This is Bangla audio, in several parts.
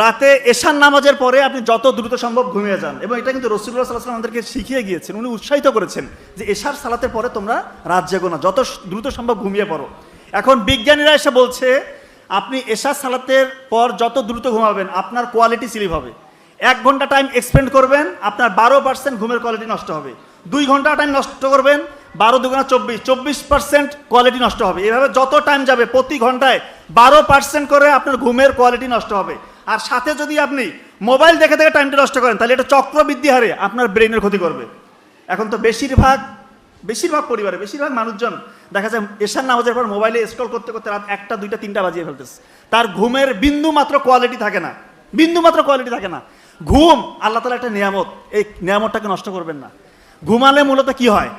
রাতে এশার নামাজের পরে আপনি যত দ্রুত সম্ভব ঘুমিয়ে যান, এবং এটা কিন্তু রাসূলুল্লাহ সাল্লাল্লাহু আলাইহি ওয়াসাল্লাম আমাদেরকে শিখিয়ে গিয়েছেন, উনি উৎসাহিত করেছেন যে এশার সালাতের পরে তোমরা রাত জেগো না, যত দ্রুত সম্ভব ঘুমিয়ে পড়ো। এখন বিজ্ঞানীরা এসে বলছে আপনি এশার সালাতের পর যত দ্রুত ঘুমাবেন আপনার কোয়ালিটি স্লিপ হবে। 1 ঘন্টা টাইম এক্সপেন্ড করবেন, আপনার 12% ঘুমের কোয়ালিটি নষ্ট হবে। 2 ঘন্টা টাইম নষ্ট করবেন, 12 দুগুণা 24% কোয়ালিটি নষ্ট হবে। এভাবে যত টাইম যাবে প্রতি ঘন্টায় 12% করে আপনার ঘুমের কোয়ালিটি নষ্ট হবে। আর সাথে যদি আপনি মোবাইল দেখে দেখে টাইমটা নষ্ট করেন তাহলে এটা চক্রবৃদ্ধি হারে আপনার ব্রেনের ক্ষতি করবে। এখন তো বেশিরভাগ পরিবারে বেশিরভাগ মানুষজন দেখা যায় এশার নামাজের পর মোবাইলে স্ক্রল করতে করতে রাত 1টা 2টা 3টা বাজিয়ে ফেলতেছে। তার ঘুমের বিন্দু মাত্র কোয়ালিটি থাকে না। ঘুম আল্লাহ তাআলা একটা নিয়ামত, এই নিয়ামতটাকে নষ্ট করবেন না। ঘুমালে মূলত কি হয়,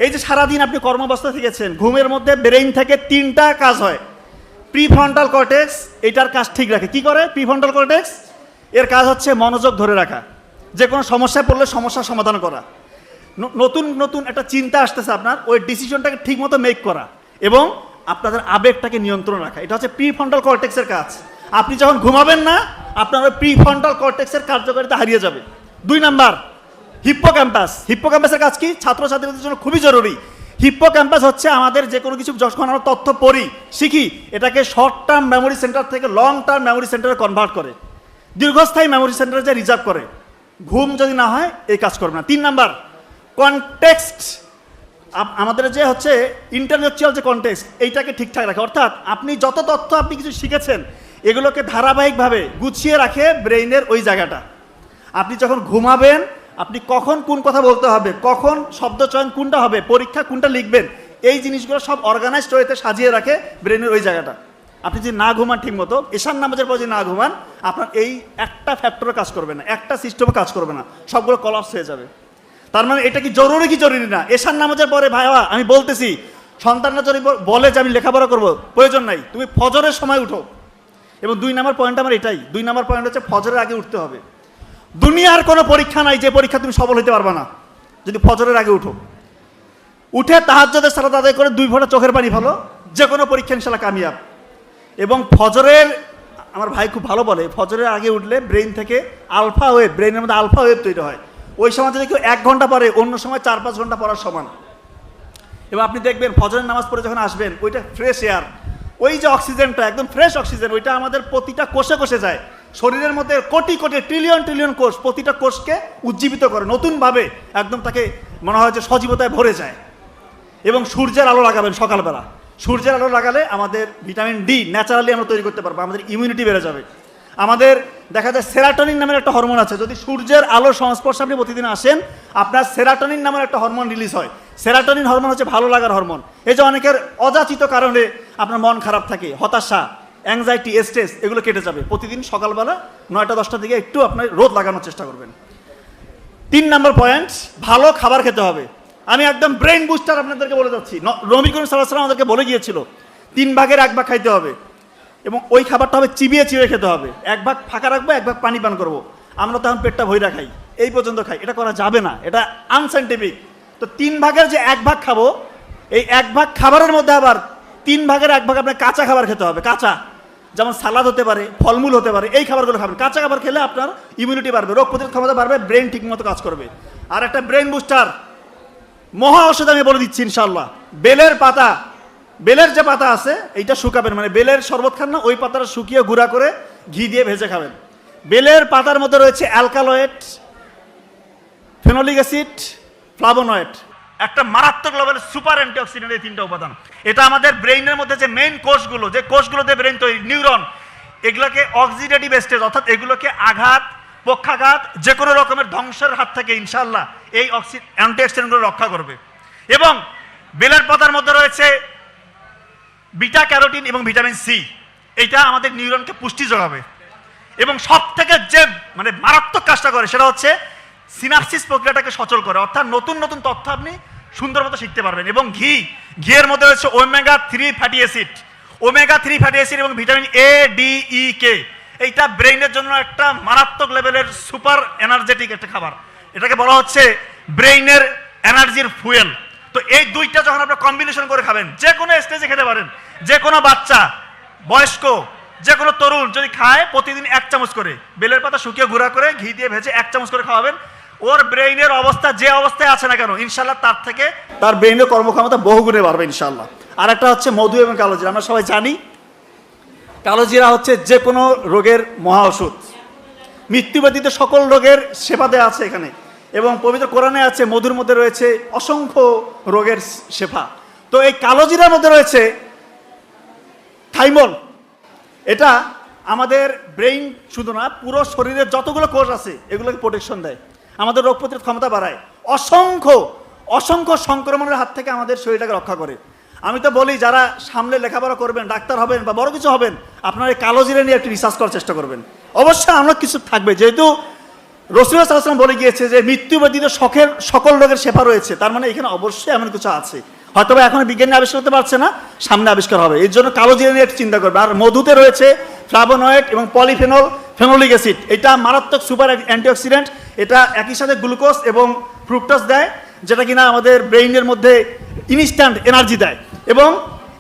এই যে সারাদিন আপনি কর্মব্যস্ত থেকেছেন, ঘুমের মধ্যে ব্রেইন থেকে 3টা কাজ হয়। প্রিফ্রন্টাল কর্টেক্স এটার কাজ ঠিক রাখে। কি করে প্রিফ্রন্টাল কর্টেক্স? এর কাজ হচ্ছে মনোযোগ ধরে রাখা, যে কোনো সমস্যায় পড়লে সমস্যার সমাধান করা, নতুন একটা চিন্তা আসতেছে আপনার, ওই ডিসিশনটাকে ঠিক মতো মেক করা এবং আপনাদের আবেগটাকে নিয়ন্ত্রণ রাখা। এটা হচ্ছে প্রিফ্রন্টাল কর্টেক্সের কাজ। আপনি যখন ঘুমাবেন না আপনার ওই প্রিফ্রন্টাল কর্টেক্সের কার্যকারিতা হারিয়ে যাবে। 2 নাম্বার হিপ্পোক্যাম্পাসের কাজ কি? ছাত্রছাত্রীদের জন্য খুবই জরুরি। হিপ্পোক্যাম্পাস হচ্ছে আমাদের যে কোনো কিছু যখন আমরা তথ্য পড়ি শিখি, এটাকে শর্ট টার্ম মেমোরি সেন্টার থেকে লং টার্ম মেমোরি সেন্টারে কনভার্ট করে, দীর্ঘস্থায়ী মেমোরি সেন্টারে যে রিজার্ভ করে। ঘুম যদি না হয় এই কাজ করবে না। 3 নাম্বার কনটেক্সট, আমাদের যে হচ্ছে ইন্টালেকচুয়াল যে কনটেক্সট, এইটাকে ঠিকঠাক রাখে। অর্থাৎ আপনি যত তথ্য আপনি কিছু শিখেছেন এগুলোকে ধারাবাহিকভাবে গুছিয়ে রাখে ব্রেইনের ওই জায়গাটা। আপনি যখন ঘুমাবেন আপনি কখন কোন কথা বলতে হবে, কখন শব্দ চয়ন কোনটা হবে, পরীক্ষা কোনটা লিখবেন, এই জিনিসগুলো সব অর্গানাইজড ওয়েতে সাজিয়ে রাখে ব্রেনের ওই জায়গাটা। আপনি যদি না ঘুমান ঠিক মতো, এশার নামাজের পর যদি না ঘুমান, আপনার এই একটা ফ্যাক্টরও কাজ করবে না, একটা সিস্টেমও কাজ করবে না, সবগুলো কলাপস হয়ে যাবে। তার মানে এটা কি জরুরি না? এশার নামাজের পরে ভাইয়া আমি বলতেছি, সন্তানরা যদি বলে যে আমি লেখাপড়া করবো, প্রয়োজন নাই, তুমি ফজরের সময় উঠো। এবং 2 নাম্বার পয়েন্ট আমার এটাই, 2 নাম্বার পয়েন্ট হচ্ছে ফজরের আগে উঠতে হবে। দুনিয়ার কোনো পরীক্ষা নাই যে পরীক্ষা তুমি সফল হতে পারবে না যদি ফজরের আগে উঠো। উঠে তাহাজ্জুদের সালাত আদায় করে 2 ফোঁটা চোখের পানি ফেলো, যে কোনো পরীক্ষা ইনশাআল্লাহ কামিয়াব। এবং ফজরের, আমার ভাই খুব ভালো বলে, ফজরের আগে উঠলে ব্রেইন থেকে আলফা ওয়েভ, ব্রেইনের মধ্যে আলফা ওয়েভ তৈরি হয়। ওই সময় যদি কেউ 1 ঘন্টা পরে, অন্য সময় 4-5 ঘন্টা পড়ার সমান। এবং আপনি দেখবেন ফজরের নামাজ পড়ে যখন আসবেন, ওইটা ফ্রেশ এয়ার, ওই যে অক্সিজেনটা একদম ফ্রেশ অক্সিজেন, ওইটা আমাদের প্রতিটা কোষে যায়। শরীরের মধ্যে কোটি ট্রিলিয়ন কোষ, প্রতিটা কোষকে উজ্জীবিত করে নতুনভাবে, একদম তাকে মনে হয় যে সজীবতায় ভরে যায়। এবং সূর্যের আলো লাগাবেন সকালবেলা, সূর্যের আলো লাগালে আমাদের ভিটামিন ডি ন্যাচারালি আমরা তৈরি করতে পারবো, আমাদের ইমিউনিটি বেড়ে যাবে। আমাদের দেখা যায় সেরাটোনিন নামের একটা হরমোন আছে, যদি সূর্যের আলোর সংস্পর্শে আপনি প্রতিদিন আসেন আপনার সেরাটোনিন নামের একটা হরমোন রিলিজ হয়। সেরাটোনিন হরমোন হচ্ছে ভালো লাগার হরমোন। এই যে অনেকের অযাচিত কারণে আপনার মন খারাপ থাকে, হতাশা, অ্যাংজাইটি, স্ট্রেস, এগুলো কেটে যাবে। প্রতিদিন সকালবেলা 9টা-10টার দিকে একটু আপনার রোদ লাগানোর চেষ্টা করবেন। 3 নাম্বার পয়েন্ট, ভালো খাবার খেতে হবে। আমি একদম ব্রেইন বুস্টার আপনাদেরকে বলে যাচ্ছি, নবী করিম সাল্লাল্লাহু আলাইহি ওয়াসাল্লাম আমাদেরকে বলে গিয়েছিল 3 ভাগের 1 ভাগ খাইতে হবে, এবং ওই খাবারটা হবে চিবিয়ে খেতে হবে। 1 ভাগ ফাঁকা রাখবো, 1 ভাগ পানি পান করবো। আমরা তখন পেটটা ভইরা খাই, এই পর্যন্ত খাই, এটা করা যাবে না, এটা আনসাইন্টিফিক। তো 3 ভাগের যে 1 ভাগ খাবো, এই 1 ভাগ খাবারের মধ্যে আবার 3 ভাগের 1 ভাগ আপনার কাঁচা খাবার খেতে হবে। কাঁচা যেমন সালাদ হতে পারে, ফলমূল হতে পারে, এই খাবারগুলো খাবেন। কাঁচা খাবার খেলে আপনার ইমিউনিটি বাড়বে, রোগ প্রতিরোধ ক্ষমতা বাড়বে, ব্রেন ঠিকমতো কাজ করবে। আর একটা ব্রেন বুস্টার মহা ঔষধ আমি বলে দিচ্ছি ইনশাআল্লাহ, বেলের পাতা, বেলের যে পাতা আছে এইটা শুকাবেন, মানে বেলের শরবত খান না, ওই পাতাটা শুকিয়ে গুঁড়া করে ঘি দিয়ে ভেজে খাবেন। বেলের পাতার মধ্যে রয়েছে অ্যালকালয়েড, ফেনোলিক অ্যাসিড, ফ্লাভোনয়েড, একটা মারাত্মক লেভেলের সুপার অ্যান্টিঅক্সিডেন্ট, এই 3টা উপাদান। এটা আমাদের ব্রেইনের মধ্যে যে মেইন কোষগুলো, যে কোষগুলোতে ব্রেইন তৈরি, নিউরন, এগুলোকে অক্সিডেটিভ স্টেজ, অর্থাৎ এগুলোকে আঘাত, পক্ষাঘাত, যে কোনো রকমের ধ্বংসের হাত থেকে ইনশাআল্লাহ এই অ্যান্টিঅক্সিডেন্টগুলো রক্ষা করবে। এবং বেলের পাতার মধ্যে রয়েছে বিটা ক্যারোটিন এবং ভিটামিন সি, এইটা আমাদের নিউরনকে পুষ্টি যোগাবে। এবং সব থেকে যে মানে মারাত্মক কাজটা করে সেটা হচ্ছে সিনাপসিস প্রক্রিয়াটাকে সচল করে, অর্থাৎ নতুন তথ্য আপনি সুন্দর মতো শিখতে পারবেন। এবং ঘিয়ের মধ্যে রয়েছে omega-3 fatty acid, omega-3 fatty acid এবং ভিটামিন এ, ডি, ই, কে। এইটা ব্রেইনের জন্য একটা মারাত্মক লেভেলের সুপার এনার্জেটিক একটা খাবার। এটাকে বলা হচ্ছে ব্রেইনের এনার্জির ফুয়েল। তো এই 2টা যখন আপনারা কম্বিনেশন করে খাবেন, যে কোনো স্টেজে খেতে পারেন, যে কোনো বাচ্চা, বয়স্ক, যে কোনো তরুণ যদি খায় প্রতিদিন 1 চামচ করে, বেলের পাতা শুকিয়ে গুঁড়া করে ঘি দিয়ে ভেজে 1 চামচ করে খাওয়াবেন, ওর ব্রেইনের অবস্থা যে অবস্থায় আছে না কেন ইনশাল্লাহ তার থেকে তার ব্রেইনের কর্মক্ষমতা বহুগুণে বাড়বে ইনশাল্লাহ। আর একটা হচ্ছে মধু এবং কালোজিরা। আমরা সবাই জানি কালোজিরা হচ্ছে যে কোনো রোগের মহা ওষুধ, মৃত্যু ব্যতীত সকল রোগের সেবা দেওয়া আছে এখানে, এবং পবিত্র কোরআনে আছে মধুর মধ্যে রয়েছে অসংখ্য রোগের শেফা। তো এই কালোজিরার মধ্যে রয়েছে থাইমল, এটা আমাদের ব্রেইন শুধু না পুরো শরীরের যতগুলো কোষ আছে এগুলোকে প্রোটেকশন দেয়, আমাদের রোগ প্রতিরোধ ক্ষমতা বাড়ায়, অসংখ্য অসংখ্য সংক্রমণের হাত থেকে আমাদের শরীরটাকে রক্ষা করে। আমি তো বলি যারা সামনে লেখাপড়া করবেন, ডাক্তার হবেন বা বড় কিছু হবেন, আপনারা এই কালোজিরা নিয়ে একটু রিসার্চ করার চেষ্টা করবেন। অবশ্যই আমরা কিছু থাকবে, যেহেতু রাসূলুল্লাহ সাল্লাল্লাহু আলাইহি ওয়াসাল্লাম বলে গিয়েছে যে মৃত্যু ব্যতীত সকল রোগের শেফা রয়েছে, তার মানে এখানে অবশ্যই এমন কিছু আছে, হয়তো এখন বিজ্ঞানী আবিষ্কার করতে পারছে না, সামনে আবিষ্কার হবে। এর জন্য কালোজিরা নিয়ে একটু চিন্তা করবে। আর মধুতে রয়েছে ফ্লাভোনয়েড এবং পলিফেনল, ফেনোলিক অ্যাসিড, এটা মারাত্মক সুপার অ্যান্টিঅক্সিডেন্ট, এটা একই সাথে গ্লুকোজ এবং ফ্রুক্টোজ দেয়, যেটা কিনা আমাদের ব্রেইনের মধ্যে ইনস্ট্যান্ট এনার্জি দেয়। এবং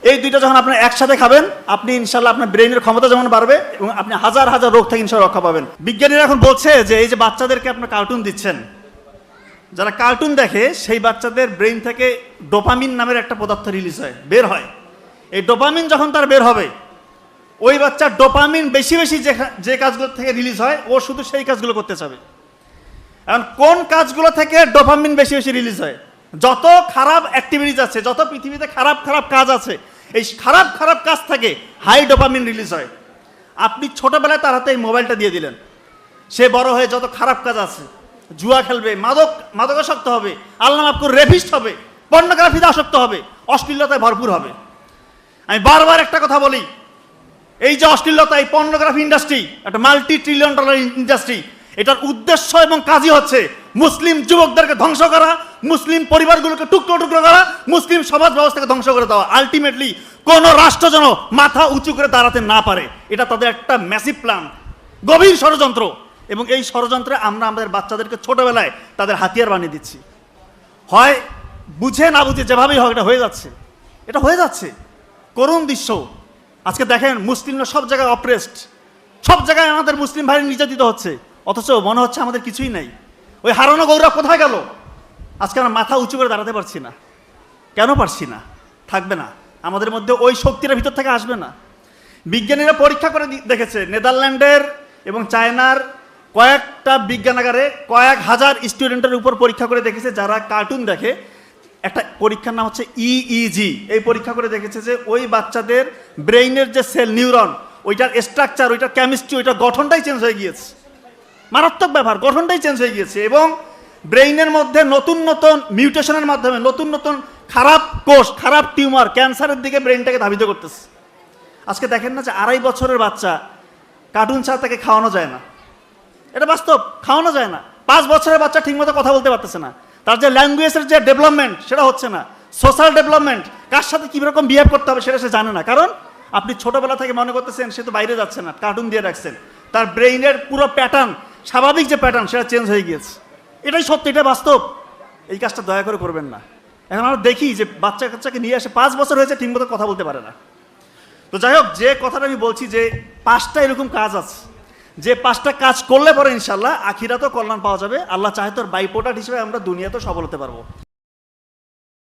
এই দুইটা যখন আপনার একসাথে খাবেন, আপনি ইনশাল্লাহ আপনার ব্রেইনের ক্ষমতা যেমন বাড়বে এবং আপনি হাজার হাজার রোগ থেকে ইনশাল্লাহ রক্ষা পাবেন। বিজ্ঞানীরা এখন বলছে যে এই যে বাচ্চাদেরকে আপনার কার্টুন দিচ্ছেন, যারা কার্টুন দেখে সেই বাচ্চাদের ব্রেইন থেকে ডোপামিন নামের একটা পদার্থ রিলিজ হয়, বের হয়। এই ডোপামিন যখন তার বের হবে, ওই বাচ্চার ডোপামিন বেশি বেশি যে কাজগুলো থেকে রিলিজ হয়, ও শুধু সেই কাজগুলো করতে চাবে। এখন কোন কাজগুলো থেকে ডোপামিন বেশি বেশি রিলিজ হয়? যত খারাপ অ্যাক্টিভিটিস আছে, যত পৃথিবীতে খারাপ খারাপ কাজ আছে, এই খারাপ খারাপ কাজ থেকে হাই ডোপামিন রিলিজ হয়। আপনি ছোটবেলায় তার হাতে এই মোবাইলটা দিয়ে দিলেন, সে বড় হয়ে যত খারাপ কাজ আছে, জুয়া খেলবে, মাদকাসক্ত হবে, আল্লাহ মাফ করুন রেপিস্ট হবে, পর্নোগ্রাফিতে আসক্ত হবে, অশ্লীলতায় ভরপুর হবে। আমি বারবার একটা কথা বলি, এই যে অশ্লীলতা, এই পর্নোগ্রাফি ইন্ডাস্ট্রি একটা $multi-trillion ইন্ডাস্ট্রি, এটার উদ্দেশ্য এবং কাজই হচ্ছে মুসলিম যুবকদেরকে ধ্বংস করা, মুসলিম পরিবারগুলোকে টুকরো টুকরো করা, মুসলিম সমাজ ব্যবস্থাকে ধ্বংস করে দেওয়া। আলটিমেটলি কোন রাষ্ট্র যেন মাথা উঁচু করে দাঁড়াতে না পারে, এটা তাদের একটা ম্যাসিভ প্ল্যান, গভীর ষড়যন্ত্র। এবং এই ষড়যন্ত্রে আমরা আমাদের বাচ্চাদেরকে ছোটবেলায় তাদের হাতিয়ার বানিয়ে দিচ্ছি। হয় বুঝে না বুঝে যেভাবেই হোক এটা হয়ে যাচ্ছে, এটা হয়ে যাচ্ছে। করুণ দৃশ্য আজকে দেখেন, মুসলিমরা সব জায়গায় অপ্রেসড, সব জায়গায় আমাদের মুসলিম ভাই নির্যাতিত হচ্ছে, অথচ মনে হচ্ছে আমাদের কিছুই নাই। ওই হারানো গৌরব কোথায় গেল? আজকে আমরা মাথা উঁচু করে দাঁড়াতে পারছি না। কেন পারছি না? থাকবে না, আমাদের মধ্যে ওই শক্তির ভিতর থেকে আসবে না। বিজ্ঞানীরা পরীক্ষা করে দেখেছে, নেদারল্যান্ডের এবং চায়নার কয়েকটা বিজ্ঞানাগারে কয়েক হাজার স্টুডেন্টের উপর পরীক্ষা করে দেখেছে যারা কার্টুন দেখে। একটা পরীক্ষার নাম হচ্ছে EEG। এই পরীক্ষা করে দেখেছে যে ওই বাচ্চাদের ব্রেইনের যে সেল নিউরন, ওইটার স্ট্রাকচার, ওইটার কেমিস্ট্রি, ওইটার গঠনটাই চেঞ্জ হয়ে গিয়েছে। মারাত্মক ব্যাপার, গঠনটাই চেঞ্জ হয়ে গিয়েছে। এবং ব্রেইনের মধ্যে নতুন নতুন মিউটেশনের মাধ্যমে নতুন নতুন খারাপ কোষ, খারাপ টিউমার, ক্যান্সারের দিকে ব্রেইনটাকে ধাবিত করতেছে। আজকে দেখেন না যে 2.5 বছরের বাচ্চা কার্টুন ছাড়া তাকে খাওয়ানো যায় না, এটা বাস্তব, খাওয়ানো যায় না। 5 বছরের বাচ্চা ঠিকমতো কথা বলতে পারতেছে না, তার যে ল্যাঙ্গুয়েজের যে ডেভেলপমেন্ট সেটা হচ্ছে না, সোশ্যাল ডেভেলপমেন্ট, কার সাথে কীরকম বিহেভ করতে হবে সেটা সে জানে না। কারণ আপনি ছোটোবেলা থেকে মনে করতেছেন সে তো বাইরে যাচ্ছে না, কার্টুন দিয়ে রাখছেন, তার ব্রেইনের পুরো প্যাটার্ন, স্বাভাবিক যে প্যাটার্ন সেটা চেঞ্জ হয়ে গিয়েছে। এটাই সত্যি, এটা বাস্তব। এই কাজটা দয়া করে করবেন না। এখন আমরা দেখি যে বাচ্চা কাচ্চাকে নিয়ে আসে, 5 বছর হয়েছে ঠিকমতো কথা বলতে পারে না। তো যাই হোক, যে কথাটা আমি বলছি যে 5টা এরকম কাজ আছে, যে 5টা কাজ করলে পরে ইনশাল্লাহ আখিরাতেও কল্যাণ পাওয়া যাবে। আল্লাহ চাহে তোর বাই প্রোডাক্ট হিসেবে আমরা দুনিয়াতেও সফল হতে পারবো।